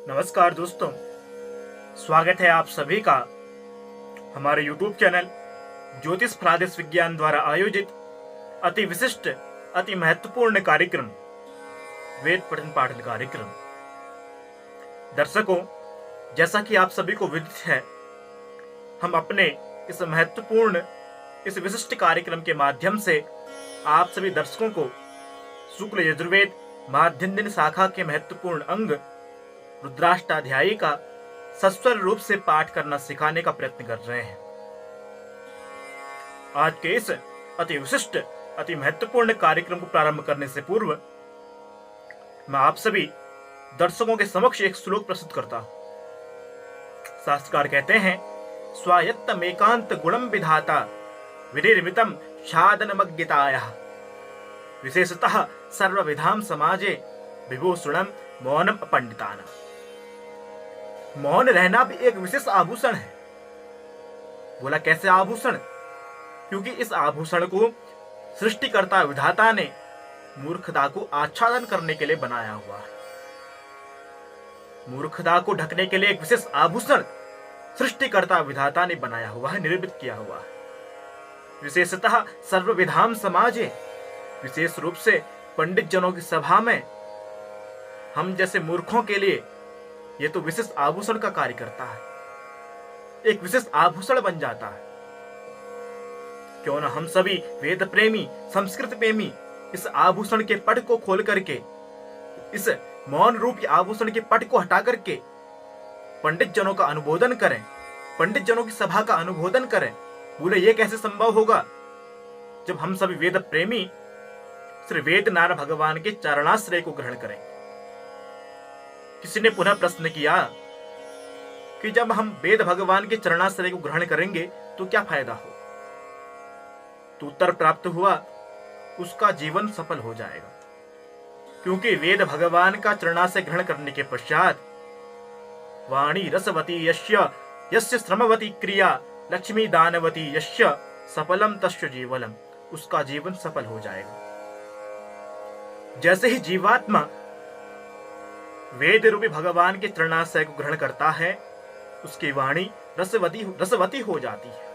नमस्कार दोस्तों, स्वागत है आप सभी का हमारे YouTube चैनल ज्योतिष प्रादेश विज्ञान द्वारा आयोजित अति विशिष्ट अति महत्वपूर्ण कार्यक्रम वेद पठन पाठन कार्यक्रम। दर्शकों, जैसा कि आप सभी को विदित है, हम अपने इस महत्वपूर्ण इस विशिष्ट कार्यक्रम के माध्यम से आप सभी दर्शकों को शुक्ल यजुर्वेद माध्यन्दिन शाखा के महत्वपूर्ण अंग रुद्राष्टाध्यायी का सस्वर रूप से पाठ करना सिखाने का प्रयत्न कर रहे हैं। आज के इस अति विशिष्ट अति महत्वपूर्ण कार्यक्रम को प्रारंभ करने से पूर्व मैं आप सभी दर्शकों के समक्ष एक श्लोक प्रस्तुत करता हूं। शास्त्रकार कहते हैं, स्वायत्तमेकांत गुणम विधाता विनिर्मितम साधनमज्ञतायाः विशेषतः सर्वविधाम समाजे विभूषणम मौनम अपंडितानाम्। मौन रहना भी एक विशेष आभूषण है। बोला कैसे आभूषण? क्योंकि इस आभूषण को सृष्टिकर्ता विधाता ने मूर्खता को आच्छादन करने के लिए बनाया हुआ है। मूर्खता को ढकने के लिए एक विशेष आभूषण सृष्टिकर्ता विधाता ने बनाया हुआ है, निर्मित किया हुआ है। विशेषतः सर्वविधाम समाजे, विशेष रूप से पंडित जनों की सभा में हम जैसे मूर्खों के लिए यह तो विशेष आभूषण का कार्य करता है, एक विशेष आभूषण बन जाता है। क्यों ना हम सभी वेद प्रेमी, संस्कृत प्रेमी इस आभूषण के पट को खोल करके, इस मौन रूपी आभूषण के पट को हटा करके पंडित जनों का अनुमोदन करें, पंडित जनों की सभा का अनुमोदन करें। बोले ये कैसे संभव होगा जब हम सभी वेद प्रेमी श्री वेद नारायण भगवान के चरणाश्रय को ग्रहण करें। किसी ने पुनः प्रश्न किया कि जब हम वेद भगवान के चरणाश्रय को ग्रहण करेंगे तो क्या फायदा हो? तो उत्तर प्राप्त हुआ, उसका जीवन सफल हो जाएगा। क्योंकि वेद भगवान का चरणाश्रय ग्रहण करने के पश्चात वाणी रसवती यस्य यस्य श्रमवती क्रिया लक्ष्मी दानवती यस्य सफलम तस्य जीवनम, उसका जीवन सफल हो जाएगा। जैसे ही जीवात्मा वेद रूपी भगवान के चरणाश्रय को ग्रहण करता है, उसकी वाणी रसवती हो जाती है।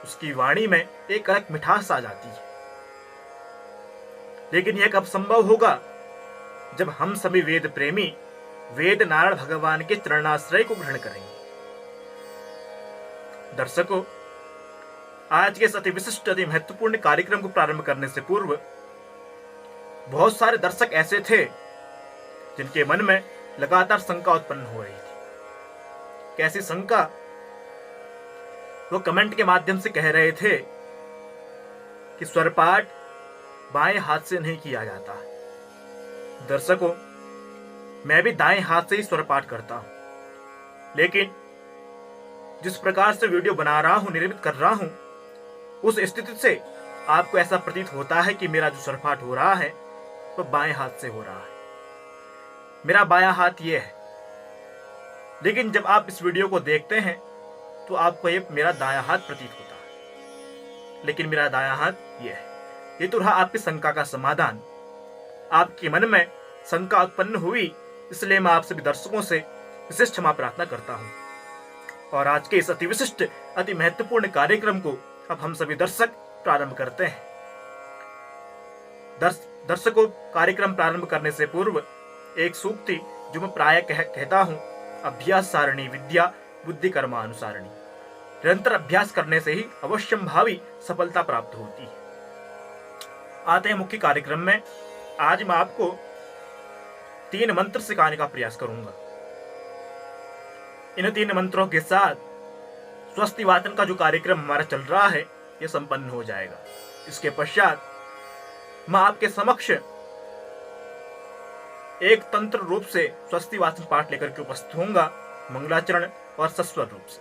उसकी वाणी में एक अलग मिठास आ जाती है। लेकिन यह कब संभव होगा? जब हम सभी वेद प्रेमी वेद नारायण भगवान के चरणाश्रय को ग्रहण करेंगे। दर्शकों, आज के इस अति विशिष्ट अति महत्वपूर्ण कार्यक्रम को प्रारंभ करने से पूर्व बहुत सारे दर्शक ऐसे थे जिनके मन में लगातार शंका उत्पन्न हो रही थी। कैसी शंका? वो कमेंट के माध्यम से कह रहे थे कि स्वरपाठ बाएं हाथ से नहीं किया जाता। दर्शकों, मैं भी दाएं हाथ से ही स्वरपाठ करता हूं, लेकिन जिस प्रकार से वीडियो बना रहा हूं, निर्मित कर रहा हूं, उस स्थिति से आपको ऐसा प्रतीत होता है कि मेरा जो स्वरपाठ हो रहा है वो बाएं हाथ से हो रहा है। मेरा बायां हाथ ये है, लेकिन जब आप इस वीडियो को देखते हैं तो आपको ये मेरा दायां हाथ प्रतीत होता है, लेकिन मेरा दायां हाथ ये है। ये तो रहा आपकी शंका का समाधान। आपके मन में शंका उत्पन्न हुई, इसलिए मैं आप सभी दर्शकों से विशेष क्षमा प्रार्थना करता हूं। और आज के इस अति विशिष्ट अति महत्वपूर्ण कार्यक्रम को अब हम सभी दर्शक प्रारंभ करते हैं। दर्शकों, कार्यक्रम प्रारंभ करने से पूर्व एक सूक्ति जो मैं प्राय कहता हूं, अभ्यास सारणी विद्या बुद्धि कर्मानुसारणी। निरंतर अभ्यास करने से ही अवश्यंभावी सफलता प्राप्त होती है। आते हैं मुख्य कार्यक्रम में। आज मैं आपको 3 मंत्र सिखाने का प्रयास करूंगा। इन 3 मंत्रों के साथ स्वस्ति वाचन का जो कार्यक्रम हमारा चल रहा है यह संपन्न हो जाएगा। इसके पश्चात मैं आपके समक्ष एक तंत्र रूप से स्वस्ति वाचन पाठ लेकर के उपस्थित होऊंगा, मंगलाचरण और सस्वर रूप से।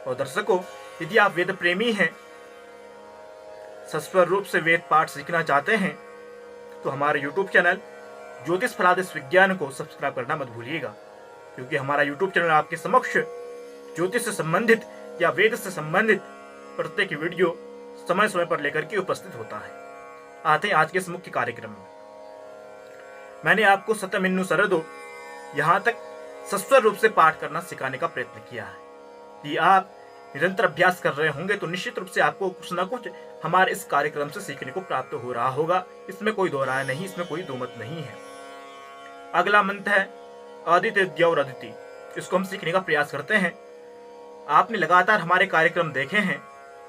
और दर्शकों, यदि आप वेद प्रेमी हैं, सस्वर रूप से वेद पाठ सीखना चाहते हैं, तो हमारे YouTube चैनल ज्योतिष प्रादेश विज्ञान को सब्सक्राइब करना मत भूलिएगा। क्योंकि हमारा YouTube चैनल आपके समक्ष ज्योतिष से संबंधित या वेद से संबंधित प्रत्येक वीडियो समय समय पर लेकर के उपस्थित होता है। आते हैं आज के इस मुख्य कार्यक्रम में। मैंने आपको सतमिन्नु सरदो यहाँ तक सस्वर रूप से पाठ करना सिखाने का प्रयत्न किया है। यदि आप निरंतर अभ्यास कर रहे होंगे तो निश्चित रूप से आपको कुछ न कुछ हमारे इस कार्यक्रम से सीखने को प्राप्त हो रहा होगा। इसमें कोई दो राय नहीं, इसमें कोई दो मत नहीं है। अगला मंत्र है अदिति द्यौर अदिति। इसको हम सीखने का प्रयास करते हैं। आपने लगातार हमारे कार्यक्रम देखे हैं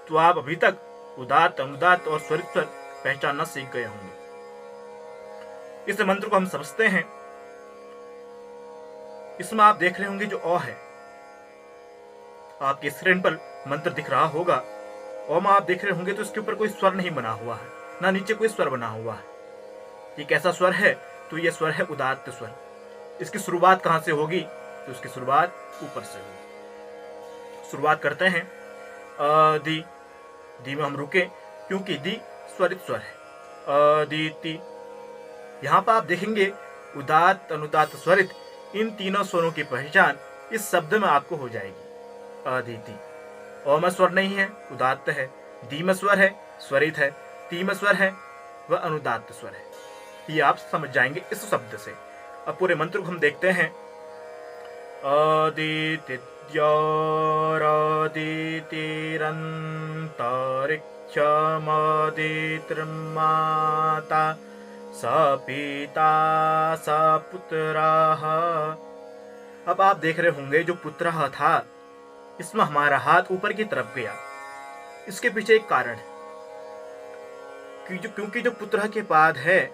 तो आप अभी तक उदात्त, अनुदात्त और स्वरित स्वर पहचानना सीख गए होंगे। इस मंत्र को हम समझते हैं। इसमें आप देख रहे होंगे जो अ है, आपके स्क्रीन पर मंत्र दिख रहा होगा। अ में आप देख रहे होंगे तो इसके ऊपर कोई स्वर नहीं बना हुआ है, ना नीचे कोई स्वर बना हुआ है। ये कैसा स्वर है? तो ये स्वर है उदात्त स्वर। इसकी शुरुआत कहां से होगी? तो इसकी शुरुआत ऊपर से होगी। शुरुआत करते हैं दी। दी में हम रुके क्योंकि दी स्वरित स्वर है। अदिति। यहाँ पर आप देखेंगे उदात्त, अनुदात्त, स्वरित, इन तीनों स्वरों की पहचान इस शब्द में आपको हो जाएगी। अदिति। अ में स्वर नहीं है, उदात्त है। दी में स्वर है, स्वरित है। ती में स्वर है, वह अनुदात्त स्वर है। ये आप समझ जाएंगे इस शब्द से। अब पूरे मंत्र को हम देखते हैं। अदिति द्यौरदितिरन्तरिक्षमदितिर्माता स पिता स पुत्रः। अब आप देख रहे होंगे जो पुत्रः था, इसमें हमारा हाथ ऊपर की तरफ गया। इसके पीछे एक कारण है क्योंकि जो पुत्रः के बाद है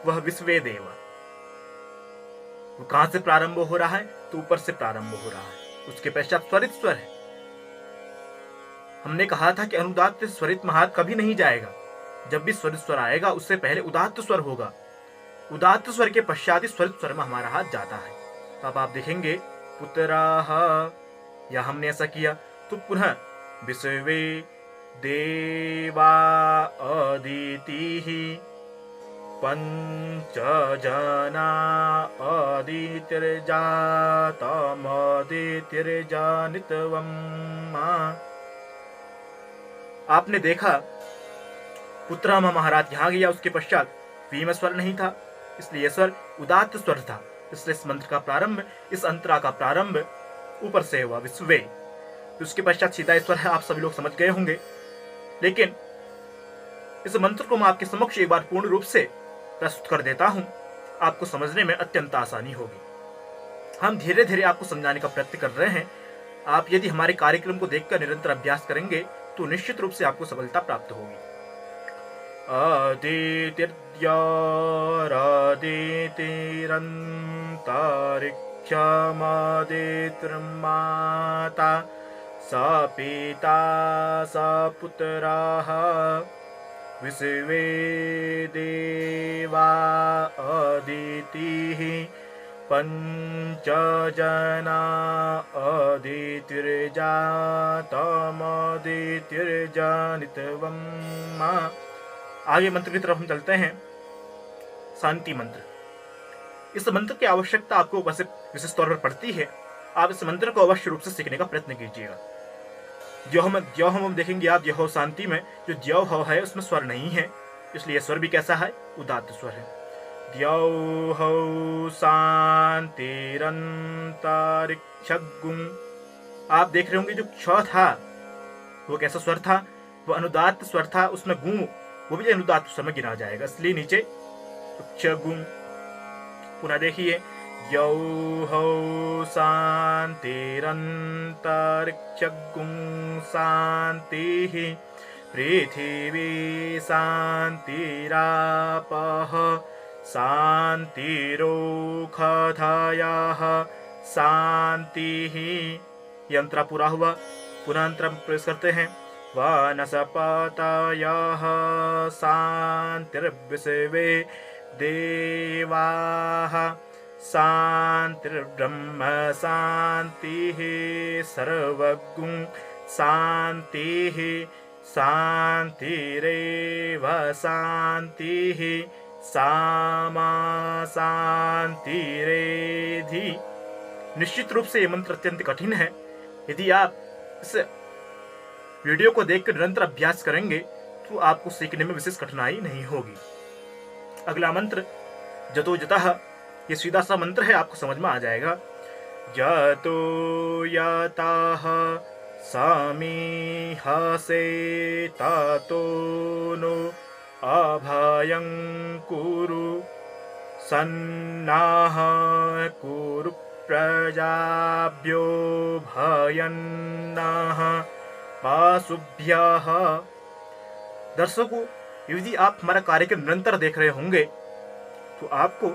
वह विश्वे देव। वो कहां से प्रारंभ हो रहा है? तो ऊपर से प्रारंभ हो रहा है। उसके पश्चात स्वरित स्वर है। हमने कहा था कि अनुदात्त स्वरित में हाथ कभी नहीं जाएगा। जब भी स्वरित स्वर आएगा उससे पहले उदात्त स्वर होगा। उदात्त स्वर के पश्चात ही स्वरित स्वर में हमारा हाथ जाता है। तो अब आप देखेंगे पुत्रः, या हमने ऐसा किया तो पुनः विश्वे देवा अदितिः पंचजना अदितिर्जातमदितिर्जानितवम्। आपने देखा पुत्र महाराज यहाँ गया, उसके पश्चात वी में स्वर नहीं था, इसलिए स्वर उदात्त स्वर था। इसलिए इस मंत्र का प्रारंभ, इस अंतरा का प्रारंभ ऊपर से हुआ, विश्वे। तो उसके पश्चात सीधा स्वर है, आप सभी लोग समझ गए होंगे। लेकिन इस मंत्र को मैं आपके समक्ष एक बार पूर्ण रूप से प्रस्तुत कर देता हूं। आपको समझने में अत्यंत आसानी होगी। हम धीरे धीरे आपको समझाने का प्रयत्न कर रहे हैं। आप यदि हमारे कार्यक्रम को देखकर निरंतर अभ्यास करेंगे तो निश्चित रूप से आपको सफलता प्राप्त होगी। अदितिर्जातमदितिर्माता स पिता स पुत्रः विश्वे देवा अदितिः पंचजना अदितिर्जातमदितिर्जानितवम्। आगे मंत्र की तरफ हम चलते हैं। शांति मंत्र। इस मंत्र की आवश्यकता आपको वैसे विशेष तौर पर पड़ती है। आप इस मंत्र को अवश्य रूप से सीखने का प्रयत्न कीजिएगा। ज्यो हम देखेंगे आप ज्यो शांति में जो ज्यो हो है उसमें स्वर नहीं है, इसलिए स्वर भी कैसा है? उदात्त स्वर है। द्यौ हौ शांतिरन्तरिक्षगुं। आप देख रहे होंगे जो क्ष था वो कैसा स्वर था? वो अनुदात्त स्वर था। उसमें गुं वो भी अनुदात्त स्वर में गिना जाएगा, इसलिए नीचे क्षगुं। पुनः देखिए यौ हौ शांतिरन्तरिक्षगुं शान्तिः पृथिवी शान्तिरापः शान्तिरोषधयः शान्तिः। यंत्र पूरा हुआ। पुनः अंतर प्रवेश करते हैं। वनस्पतयः शान्तिर्विश्वे देवाः शान्तिर्ब्रह्म शान्तिः सर्वगुं शान्तिः शान्तिरेव शान्तिः सामा शान्तिरेधि। निश्चित रूप से ये मंत्र अत्यंत कठिन है। यदि आप इस वीडियो को देखकर निरंतर अभ्यास करेंगे तो आपको सीखने में विशेष कठिनाई नहीं होगी। अगला मंत्र जतो जतः ये सीधा सा मंत्र है, आपको समझ में आ जाएगा। जातो याताः सामी हासे तातो नो आभायं कुरु सन्नाह कुरु प्रजाभ्यो भयन्नाह पाशुभ्यः। दर्शकों, यदि आप हमारा कार्यक्रम निरंतर देख रहे होंगे तो आपको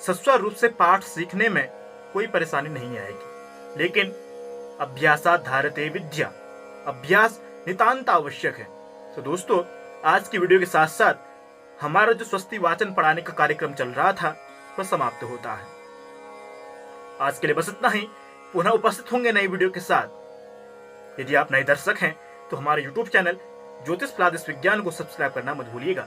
सस्वर रूप से पाठ सीखने में कोई परेशानी नहीं आएगी, लेकिन अभ्यासात् धारते विद्या, अभ्यास नितांत आवश्यक है। तो दोस्तों, आज की वीडियो के साथ साथ हमारा जो स्वस्ति वाचन पढ़ाने का कार्यक्रम चल रहा था वह समाप्त होता है। आज के लिए बस इतना ही। पुनः उपस्थित होंगे नई वीडियो के साथ। यदि आप नए दर्शक हैं तो हमारे YouTube चैनल ज्योतिष प्लादिस विज्ञान को सब्सक्राइब करना मत भूलिएगा।